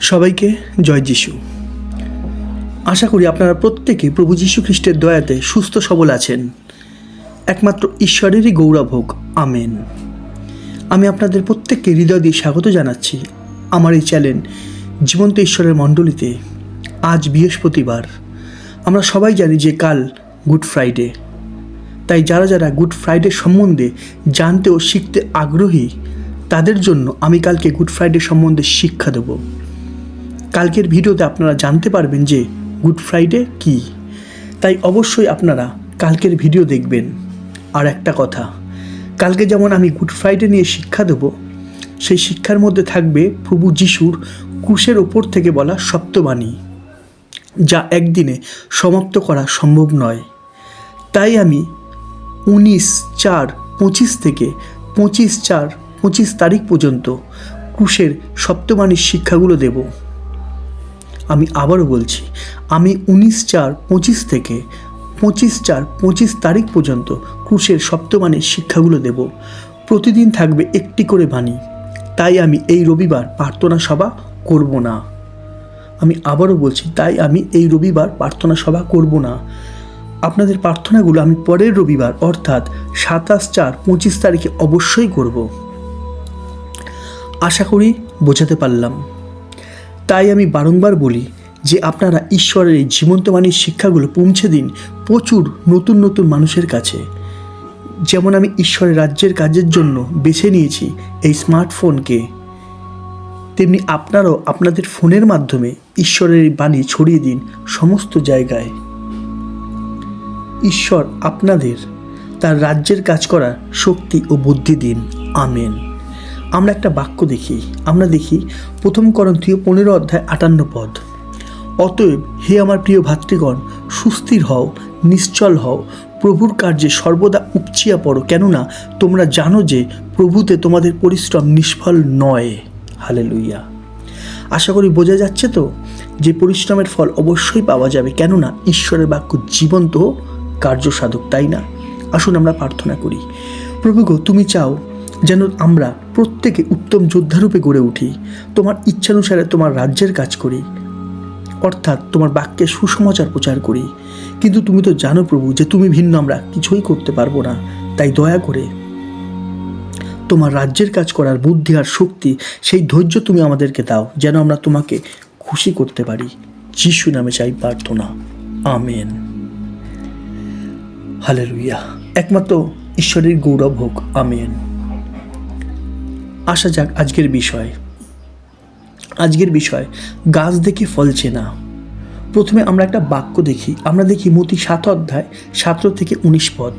সবাইকে জয় যিশু। আশা করি আপনারা প্রত্যেকে প্রভু যীশু খ্রিস্টের দয়াতে সুস্থ সবল আছেন। একমাত্র ঈশ্বরেরই গৌরব হোক, আমেন। আমি আপনাদের প্রত্যেককে হৃদয় দিয়ে স্বাগত জানাচ্ছি আমার এই চ্যানেল জীবন্ত ঈশ্বরের মণ্ডলীতে। আজ বৃহস্পতিবার। আমরা সবাই জানি যে কাল গুড ফ্রাইডে। তাই যারা যারা গুড ফ্রাইডে সম্বন্ধে জানতে ও শিখতে আগ্রহী তাদের জন্য আমি কালকে গুড ফ্রাইডে সম্বন্ধে শিক্ষা দেব। কালকের ভিডিওতে আপনারা জানতে পারবেন যে গুড ফ্রাইডে কী। তাই অবশ্যই আপনারা কালকের ভিডিও দেখবেন। আর একটা কথা, কালকে যেমন আমি গুড ফ্রাইডে নিয়ে শিক্ষা দেব, সেই শিক্ষার মধ্যে থাকবে প্রভু যিশুর ক্রুশের ওপর থেকে বলা সপ্তবাণী, যা একদিনে সমাপ্ত করা সম্ভব নয়। তাই আমি 19/4/25 থেকে 25/4/25 তারিখ পর্যন্ত ক্রুশের সপ্তবাণীর শিক্ষাগুলো দেব। আমি আবারও বলছি, আমি 19/4/25 থেকে 25/4/25 তারিখ পর্যন্ত ক্রুশের সপ্তবাণীর শিক্ষাগুলো দেব। প্রতিদিন থাকবে একটি করে বাণী। তাই আমি এই রবিবার প্রার্থনা সভা করব না। আমি আবারও বলছি, তাই আমি এই রবিবার প্রার্থনা সভা করব না। আপনাদের প্রার্থনাগুলো আমি পরের রবিবার অর্থাৎ 27/4/25 তারিখে অবশ্যই করব। আশা করি বোঝাতে পারলাম। তাই আমি বারংবার বলি যে আপনারা ঈশ্বরের এই জীবন্ত বাণীর শিক্ষাগুলো পৌঁছে দিন প্রচুর নতুন নতুন মানুষের কাছে। যেমন আমি ঈশ্বরের রাজ্যের কাজের জন্য বেছে নিয়েছি এই স্মার্টফোনকে, তেমনি আপনারাও আপনাদের ফোনের মাধ্যমে ঈশ্বরের এই বাণী ছড়িয়ে দিন সমস্ত জায়গায়। ঈশ্বর আপনাদের তার রাজ্যের কাজ করার শক্তি ও বুদ্ধি দিন, আমেন। আমরা একটা বাক্য দেখি, আমরা দেখি 1 করন্থীয় 15:58 অতএব হে আমার প্রিয় ভাতৃগণ, সুস্থির হও, নিশ্চল হও, প্রভুর কার্যে সর্বদা উপচিয়া পড়ো, কেননা তোমরা জানো যে প্রভুতে তোমাদের পরিশ্রম নিষ্ফল নয়। হালেলুইয়া। আশা করি বোঝা যাচ্ছে তো যে পরিশ্রমের ফল অবশ্যই পাওয়া যাবে, কেননা ঈশ্বরের বাক্য জীবন্ত কার্যসাধক, তাই না? আসুন আমরা প্রার্থনা করি। প্রভু গো, তুমি চাও যেন আমরা প্রত্যেকে উত্তম যোদ্ধারূপে গড়ে উঠি, তোমার ইচ্ছানুসারে তোমার রাজ্যের কাজ করি, অর্থাৎ তোমার বাক্যে সুসমাচার প্রচার করি। কিন্তু তুমি তো জানো প্রভু যে তুমি ভিন্ন আমরা কিছুই করতে পারবো না। তাই দয়া করে তোমার রাজ্যের কাজ করার বুদ্ধি আর শক্তি, সেই ধৈর্য তুমি আমাদেরকে দাও, যেন আমরা তোমাকে খুশি করতে পারি। যিশু নামে চাই প্রার্থনা, আমেন। হালেলুইয়া। একমাত্র ঈশ্বরের গৌরব হোক, আমেন। আসা যাক আজকের বিষয় গাছ দেখে ফল চেনা। প্রথমে আমরা একটা বাক্য দেখি। আমরা দেখি মতি 7:17 থেকে 19 পদ।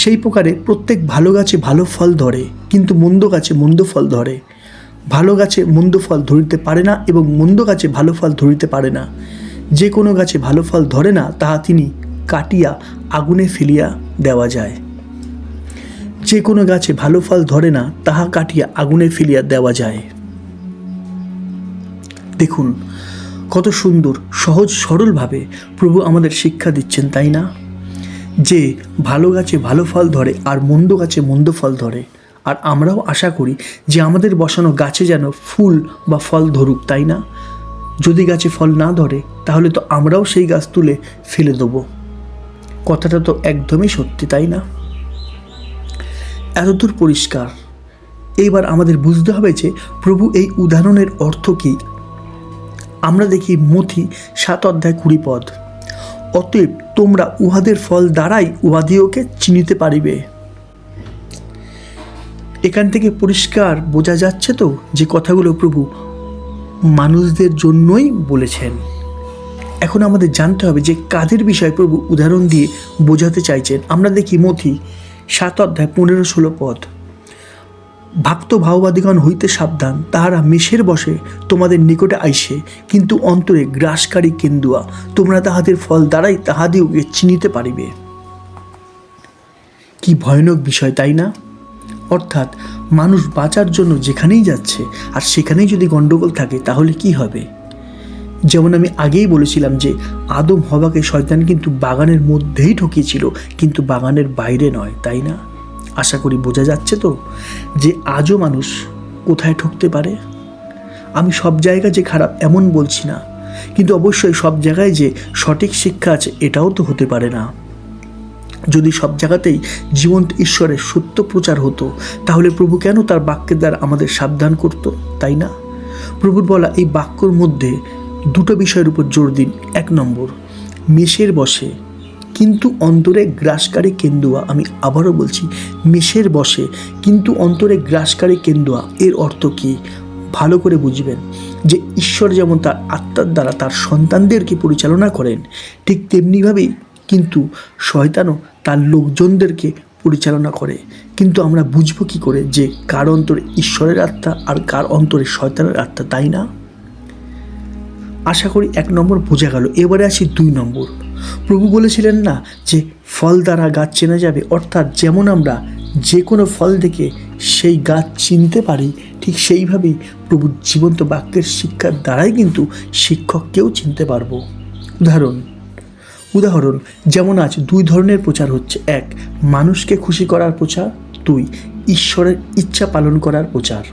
সেই প্রকারে প্রত্যেক ভালো গাছে ভালো ফল ধরে, কিন্তু মন্দ গাছে মন্দ ফল ধরে। ভালো গাছে মন্দ ফল ধরিতে পারে না, এবং মন্দ গাছে ভালো ফল ধরিতে পারে না। যে কোনো গাছে ভালো ফল ধরে না, তাহা তিনি কাটিয়া আগুনে ফেলিয়া দেওয়া যায়। যে কোনো গাছে ভালো ফল ধরে না, তাহা কাটিয়া আগুনে ফেলিয়া দেওয়া যায়। দেখুন কত সুন্দর সহজ সরলভাবে প্রভু আমাদের শিক্ষা দিচ্ছেন, তাই না? যে ভালো গাছে ভালো ফল ধরে আর মন্দ গাছে মন্দ ফল ধরে। আর আমরাও আশা করি যে আমাদের বসানো গাছে যেন ফুল বা ফল ধরুক, তাই না? যদি গাছে ফল না ধরে, তাহলে তো আমরাও সেই গাছ তুলে ফেলে দেবো। কথাটা তো একদমই সত্যি, তাই না? এতদূর পরিষ্কার। এইবার আমাদের বুঝতে হবে যে প্রভু এই উদাহরণের অর্থ কী। আমরা দেখি মথি 7:20 অতএব তোমরা উহাদের ফল দ্বারাই উহাদিওকে চিনিতে পারিবে। এখান থেকে পরিষ্কার বোঝা যাচ্ছে তো যে কথাগুলো প্রভু মানুষদের জন্যই বলেছেন। এখন আমাদের জানতে হবে যে কাদের বিষয়ে প্রভু উদাহরণ দিয়ে বোঝাতে চাইছেন। আমরা দেখি মথি 7:15-16 ভক্ত ভাওবাদীগণ হইতে সাবধান, তাহারা মেষের বসে তোমাদের নিকটে আইসে, কিন্তু অন্তরে গ্রাসকারী কেন্দুয়া। তোমরা তাহাদের ফল দ্বারাই তাহাদিওকে চিনিতে পারিবে। কি ভয়ানক বিষয়, তাই না? অর্থাৎ মানুষ বাঁচার জন্য যেখানেই যাচ্ছে, আর সেখানেই যদি গণ্ডগোল থাকে, তাহলে কি হবে? যেমন আমি আগেই বলেছিলাম যে আদম হওয়াকে শয়তান কিন্তু বাগানের মধ্যেই ঠকিয়েছিল, কিন্তু বাগানের বাইরে নয়, তাই না? আশা করি বোঝা যাচ্ছে তো যে আজও মানুষ কোথায় ঠকতে পারে। আমি সব জায়গা যে খারাপ এমন বলছি না, কিন্তু অবশ্যই সব জায়গায় যে সঠিক শিক্ষা আছে এটাও তো হতে পারে না। যদি সব জায়গাতেই জীবন্ত ঈশ্বরের সত্য প্রচার হতো, তাহলে প্রভু কেন তার বাক্যের দ্বারা আমাদের সাবধান করত, তাই না? প্রভুর বলা এই বাক্যর মধ্যে দুটো বিষয়ের উপর জোর দিন। 1 নম্বর, মেষের বসে কিন্তু অন্তরে গ্রাসকারী কেন্দুয়া। আমি আবারও বলছি, মেষের বসে কিন্তু অন্তরে গ্রাসকারী কেন্দুয়া। এর অর্থ কি? ভালো করে বুঝবেন যে ঈশ্বর যেমন তার আত্মার দ্বারা তার সন্তানদেরকে পরিচালনা করেন, ঠিক তেমনিভাবেই কিন্তু শয়তানও তার লোকজনদেরকে পরিচালনা করে। কিন্তু আমরা বুঝবো কী করে যে কার অন্তরে ঈশ্বরের আত্মা আর কার অন্তরে শয়তানের আত্মা, তাই না? আশা করি 1 নম্বর বোঝা গেল। এবারে আসি 2 নম্বর। প্রভু বলেছিলেন না যে ফল দ্বারা গাছ চেনা যাবে, অর্থাৎ যেমন আমরা যে কোনো ফল দেখে সেই গাছ চিনতে পারি, ঠিক সেইভাবেই প্রভুর জীবন্ত বাক্যের শিক্ষার দ্বারাই কিন্তু শিক্ষককেও চিনতে পারবো। উদাহরণ যেমন আজ 2 ধরনের প্রচার হচ্ছে। 1, মানুষকে খুশি করার প্রচার। 2, ঈশ্বরের ইচ্ছা পালন করার প্রচার।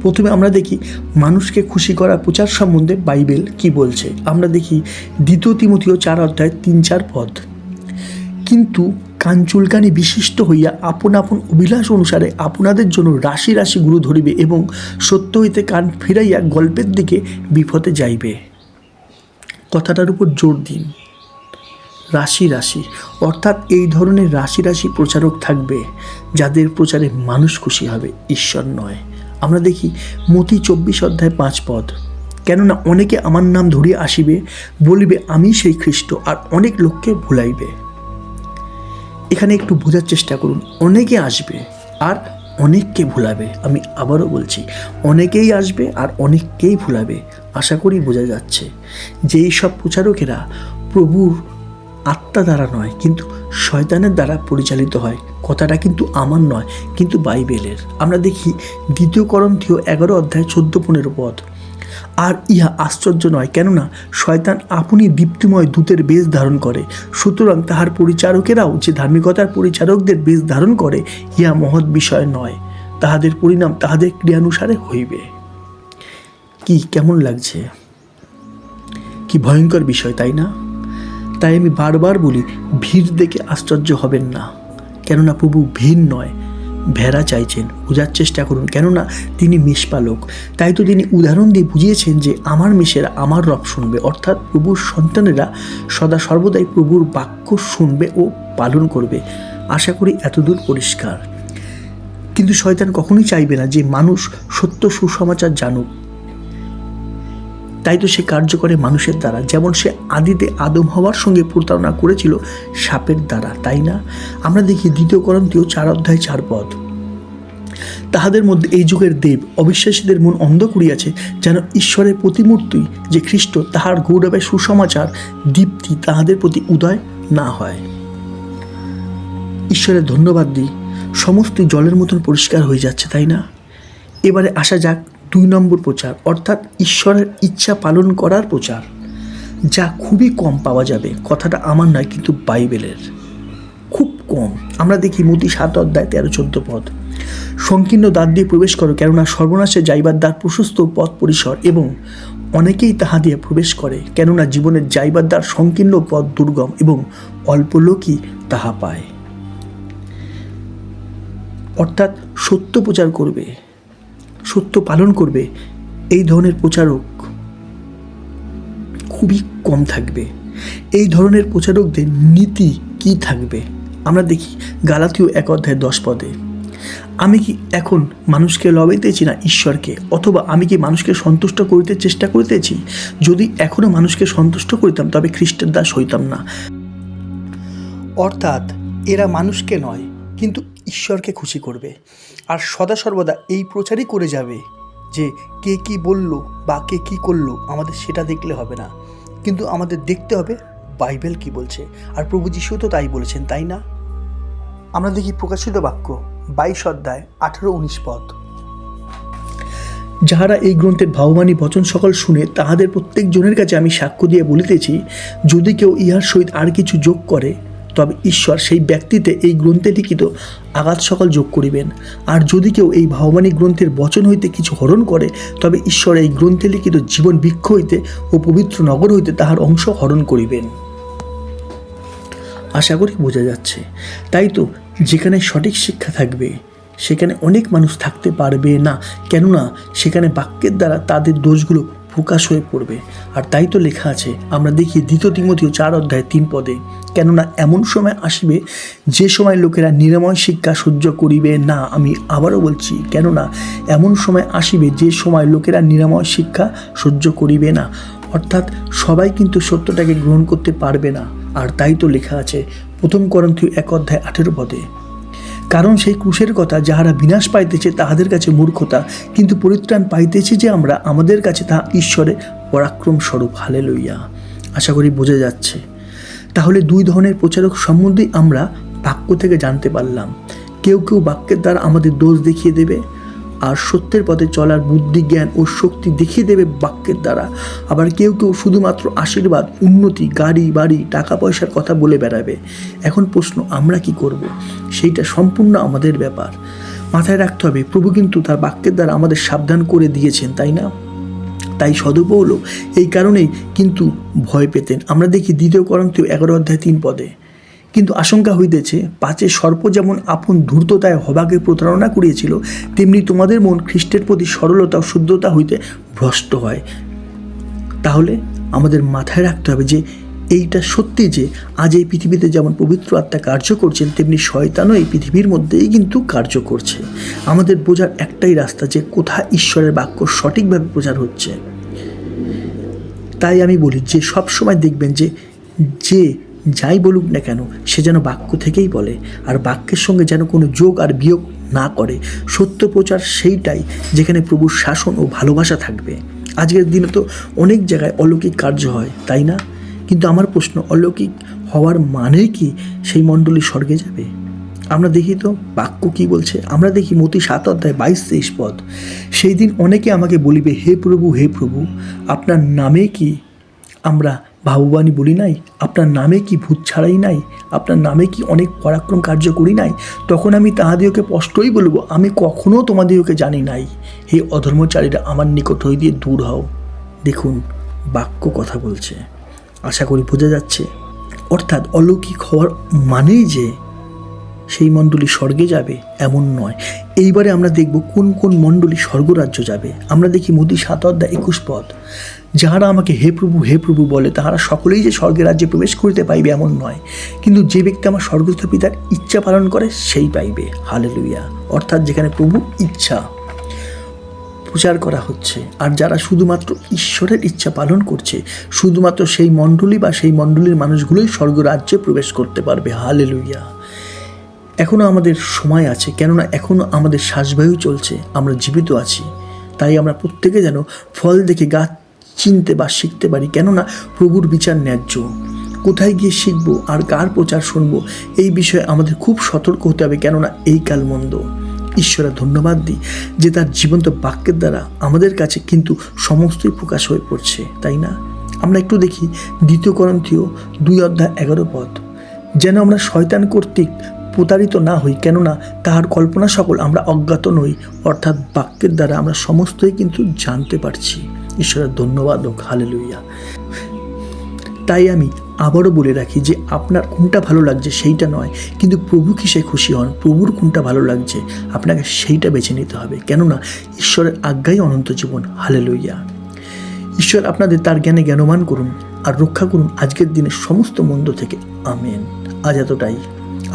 প্রথমে আমরা দেখি মানুষকে খুশি করার প্রচার সম্বন্ধে বাইবেল কি বলছে। আমরা দেখি 2 তিমথিও 4 অধ্যায় 3-4 পদ। কিন্তু কাঞ্চুলকানি বিশিষ্ট হইয়া আপন আপন অভিলাষ অনুসারে আপনাদের জন্য রাশি রাশি গুরু ধরিবে এবং সত্য হইতে কান ফিরাইয়া গল্পের দিকে বিপথে যাইবে। কথাটার উপর জোর দিন, রাশি রাশি, অর্থাৎ এই ধরনের রাশি রাশি প্রচারক থাকবে যাদের প্রচারে মানুষ খুশি হবে, ঈশ্বর নয়। আমরা দেখি মতি 24 অধ্যায় 5 পদ। কেননা অনেকে আমার নাম ধরিয়া আসিবে, বলিবে আমি সেই খ্রিস্ট, আর অনেক লোককে ভুলাইবে। এখানে একটু বোঝার চেষ্টা করুন, অনেকে আসবে আর অনেককে ভুলাবে। আমি আবারও বলছি, অনেকেই আসবে আর অনেককেই ভুলাবে। আশা করি বোঝা যাচ্ছে যে এই সব প্রচারকেরা প্রভুর আত্মা দ্বারা নয় কিন্তু শয়তানের দ্বারা পরিচালিত হয়। কথাটা কিন্তু আমার নয়, কিন্তু বাইবেলের। আমরা দেখি 2 করন্থীয় 11 অধ্যায় 14-15 পদ। আর ইহা আশ্চর্য নয়, কেননা শয়তান আপনি দীপ্তিময় দূতের বেশ ধারণ করে, সুতরাং তাহার পরিচারকেরাও যে ধার্মিকতার পরিচারকদের বেশ ধারণ করে, ইহা মহৎ বিষয় নয়। তাহাদের পরিণাম তাহাদের ক্রিয়ানুসারে হইবে। কি কেমন লাগছে? কি ভয়ঙ্কর বিষয়, তাই না? তাই আমি বারবার বলি, ভিড় দেখে আশ্চর্য হবেন না, কেননা প্রভু ভিড় নয়, ভেড়া চাইছেন। বোঝার চেষ্টা করুন, কেননা তিনি মেষপালক। তাই তো তিনি উদাহরণ দিয়ে বুঝিয়েছেন যে আমার মেষেরা আমার রব শুনবে, অর্থাৎ প্রভুর সন্তানেরা সদা সর্বদাই প্রভুর বাক্য শুনবে ও পালন করবে। আশা করি এতদূর পরিষ্কার। কিন্তু শয়তান কখনোই চাইবে না যে মানুষ সত্য সুসমাচার জানুক। তাই তো সে কার্য করে মানুষের দ্বারা, যেমন সে আদিতে আদম হওয়ার সঙ্গে প্রতারণা করেছিল সাপের দ্বারা, তাই না? আমরা দেখি 2 করন্থীয় 4 অধ্যায় 4 পদ। তাহাদের মধ্যে এই যুগের দেব অবিশ্বাসীদের মন অন্ধ করিয়াছে, যেন ঈশ্বরের প্রতিমূর্তি যে খ্রিস্ট তাহার গৌরবের সুসমাচার দীপ্তি তাহাদের প্রতি উদয় না হয়। ঈশ্বরের ধন্যবাদ দিই, সমস্ত জলের মতন পরিষ্কার হয়ে যাচ্ছে, তাই না? এবারে আসা যাক 2 নম্বর প্রচার, অর্থাৎ ঈশ্বরের ইচ্ছা পালন করার প্রচার, যা খুবই কম পাওয়া যাবে। কথাটা আমার নয়, কিন্তু বাইবেলের, খুব কম। আমরা দেখি মতি 7 অধ্যায় 13-14 পদ। সংকীর্ণ দ্বার দিয়ে প্রবেশ করো, কেননা সর্বনাশে যাইবার দ্বার প্রশস্ত, পথ পরিসর, এবং অনেকেই তাহা দিয়ে প্রবেশ করে। কেননা জীবনের যাইবার দ্বার সংকীর্ণ, পথ দুর্গম, এবং অল্প লোকই তাহা পায়। অর্থাৎ সত্য প্রচার করবে, সত্য পালন করবে, এই ধরনের প্রচারক খুবই কম থাকবে। এই ধরনের প্রচারকদের নীতি কি থাকবে? আমরা দেখি গালাতীয় 1 অধ্যায় 10 পদে। আমি কি এখন মানুষকে লবাইতেছি না ঈশ্বরকে? অথবা আমি কি মানুষকে সন্তুষ্ট করিতে চেষ্টা করিতেছি? যদি এখনও মানুষকে সন্তুষ্ট করিতাম তবে খ্রিস্টের দাস হইতাম না। অর্থাৎ এরা মানুষকে নয় কিন্তু ঈশ্বরকে খুশি করবে, আর সদা সর্বদা এই প্রচারই করে যাবে যে কে কি বলল বা কে কি করলো আমাদের সেটা দেখলে হবে না, কিন্তু আমাদের দেখতে হবে বাইবেল কি বলছে। আর প্রভু যিশু তো তাই বলেছেন, তাই না? আমরা দেখি প্রকাশিত বাক্য 22 অধ্যায় 18-19 পদ। যাহারা এই গ্রন্থের ভাববানী বচন সকল শুনে তাহাদের প্রত্যেক জনের কাছে আমি সাক্ষ্য দিয়ে বলিতেছি, যদি কেউ ইহার সহিত আর কিছু যোগ করে তবে ঈশ্বর সেই ব্যক্তিতে এই গ্রন্থে লিখিত আঘাত সকল যোগ করিবেন। আর যদি কেউ এই ভাববাণী গ্রন্থের বচন হইতে কিছু হরণ করে, তবে ঈশ্বর এই গ্রন্থে লিখিত জীবন বৃক্ষ হইতে ও পবিত্র নগর হইতে তাহার অংশ হরণ করিবেন। আশা করি বোঝা যাচ্ছে। তাই তো যেখানে সঠিক শিক্ষা থাকবে সেখানে অনেক মানুষ থাকতে পারবে না, কেননা সেখানে বাক্যের দ্বারা তাদের দোষগুলো প্রকাশ হয়ে পড়বে। আর তাই তো লেখা আছে, আমরা দেখি 2 তিমোথেও 4:3 কেননা এমন সময় আসিবে যে সময় লোকেরা নিরাময় শিক্ষা সহ্য করিবে না। আমি আবারও বলছি, কেননা এমন সময় আসিবে যে সময় লোকেরা নিরাময় শিক্ষা সহ্য করিবে না, অর্থাৎ সবাই কিন্তু সত্যটাকে গ্রহণ করতে পারবে না। আর তাই তো লেখা আছে 1 করন্থীয় 1:18, কারণ সেই ক্রুশের কথা যাহারা বিনাশ পাইতেছে তাহাদের কাছে মূর্খতা, কিন্তু পরিত্রাণ পাইতেছি যে আমরা, আমাদের কাছে তাহা ঈশ্বরের পরাক্রম স্বরূপ। হালেলুইয়া। আশা করি বোঝা যাচ্ছে। তাহলে 2 ধরনের প্রচারক সম্বন্ধেই আমরা বাক্য থেকে জানতে পারলাম। কেউ কেউ বাক্যের দ্বারা আমাদের দোষ দেখিয়ে দেবে, আর সত্যের পথে চলার বুদ্ধি, জ্ঞান ও শক্তি দেখিয়ে দেবে বাক্যের দ্বারা। আবার কেউ কেউ শুধুমাত্র আশীর্বাদ, উন্নতি, গাড়ি বাড়ি, টাকা পয়সার কথা বলে বেড়াবে। এখন প্রশ্ন, আমরা কি করব? সেইটা সম্পূর্ণ আমাদের ব্যাপার। মাথায় রাখতে হবে, প্রভু কিন্তু তার বাক্যের দ্বারা আমাদের সাবধান করে দিয়েছেন, তাই না? তাই সদপৌল এই কারণেই কিন্তু ভয় পেতেন। আমরা দেখি 2 করন্থীয় 11:3, কিন্তু আশঙ্কা হইতেছে, পাছে সর্প যেমন আপন ধূর্ততায় হবাকে প্রতারণা করিয়েছিল, তেমনি তোমাদের মন খ্রিস্টের প্রতি সরলতা ও শুদ্ধতা হইতে ভ্রষ্ট হয়। তাহলে আমাদের মাথায় রাখতে হবে যে এইটা সত্যি যে আজ এই পৃথিবীতে যেমন পবিত্র আত্মা কার্য করছেন, তেমনি শয়তানও এই পৃথিবীর মধ্যেই কিন্তু কার্য করছে। আমাদের বোঝার একটাই রাস্তা, যে কোথায় ঈশ্বরের বাক্য সঠিকভাবে প্রচার হচ্ছে। তাই আমি বলি যে সব সময় দেখবেন যে যাই বলুক না কেন, সে যেন বাক্য থেকেই বলে, আর বাক্যের সঙ্গে যেন কোনো যোগ আর বিয়োগ না করে। সত্য প্রচার সেইটাই যেখানে প্রভুর শাসন ও ভালোবাসা থাকবে। আজকের দিনে তো অনেক জায়গায় অলৌকিক কার্য হয়, তাই না? কিন্তু আমার প্রশ্ন, অলৌকিক হওয়ার মানে কি সেই মণ্ডলী স্বর্গে যাবে? আমরা দেখি তো বাক্য কি বলছে। আমরা দেখি মতি 7:22-23, সেই দিন অনেকে আমাকে বলিবে, হে প্রভু, হে প্রভু, আপনার নামে কি আমরা ভাববাণী বলি নাই? আপনার নামে কি ভূত ছাড়াই নাই? আপনার নামে কি অনেক পরাক্রম কার্য করি নাই? তখন আমি তাহাদিওকে স্পষ্টই বলব, আমি কখনো তোমাদিওকে জানি নাই। হে অধর্মচারীরা, আমার নিকট হইতে দূর হও। দেখুন, বাক্য কথা বলছে। আশা করি বোঝা যাচ্ছে। অর্থাৎ অলৌকিক হওয়ার মানেই যে সেই মণ্ডলী স্বর্গে যাবে এমন নয়। এইবারে আমরা দেখব কোন কোন মণ্ডলী স্বর্গরাজ্য যাবে। আমরা দেখি মতি 7:21, যাহারা আমাকে হে প্রভু, হে প্রভু বলে, তাহারা সকলেই যে স্বর্গের রাজ্যে প্রবেশ করিতে পাইবে এমন নয়, কিন্তু যে ব্যক্তি আমার স্বর্গস্থ পিতার ইচ্ছা পালন করে সেই পাইবে। হালেলুইয়া। অর্থাৎ যেখানে প্রভু ইচ্ছা প্রচার করা হচ্ছে, আর যারা শুধুমাত্র ঈশ্বরের ইচ্ছা পালন করছে, শুধুমাত্র সেই মণ্ডলী বা সেই মণ্ডলীর মানুষগুলোই স্বর্গরাজ্যে প্রবেশ করতে পারবে। হালেলুইয়া। এখনও আমাদের সময় আছে, কেননা এখনও আমাদের শ্বাসবায়ু চলছে, আমরা জীবিত আছি। তাই আমরা প্রত্যেকে যেন ফল দেখে গাছ চিনতে বা শিখতে পারি, কেননা প্রভুর বিচার ন্যায্য। কোথায় গিয়ে শিখবো আর কার প্রচার শুনবো, এই বিষয়ে আমাদের খুব সতর্ক হতে হবে, কেননা এই কাল মন্দ। ঈশ্বরের ধন্যবাদ দিই যে তার জীবন্ত বাক্যের দ্বারা আমাদের কাছে কিন্তু সমস্তই প্রকাশ হয়ে পড়ছে, তাই না? আমরা একটু দেখি 2 করন্থীয় 2:11, যেন আমরা শয়তান কর্তৃক প্রতারিত না হই, কেননা তাহার কল্পনা সকল আমরা অজ্ঞাত নই। অর্থাৎ বাক্যের দ্বারা আমরা সমস্তই কিন্তু জানতে পারছি। ঈশ্বরের ধন্যবাদ হোক। হালেলুইয়া। তাই আমি আবারও বলে রাখি যে আপনার কোনটা ভালো লাগছে সেইটা নয়, কিন্তু প্রভু কিসে খুশি হন, প্রভুর কোনটা ভালো লাগছে আপনাকে সেইটা বেছে নিতে হবে, কেননা ঈশ্বরের আজ্ঞাই অনন্ত জীবন। হালেলুইয়া। ঈশ্বর আপনাদের তার জ্ঞানে জ্ঞানবান করুন আর রক্ষা করুন আজকের দিনের সমস্ত মন্দ থেকে। আমেন। আজ এতটাই।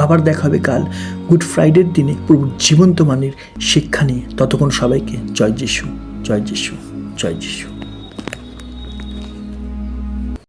আবার দেখা হবে কাল গুড ফ্রাইডের দিনে প্রভুর জীবন্ত বাণীর শিক্ষা নিয়ে। ততক্ষণ সবাইকে জয় যিশু, জয় যিশু, জয় যিশু।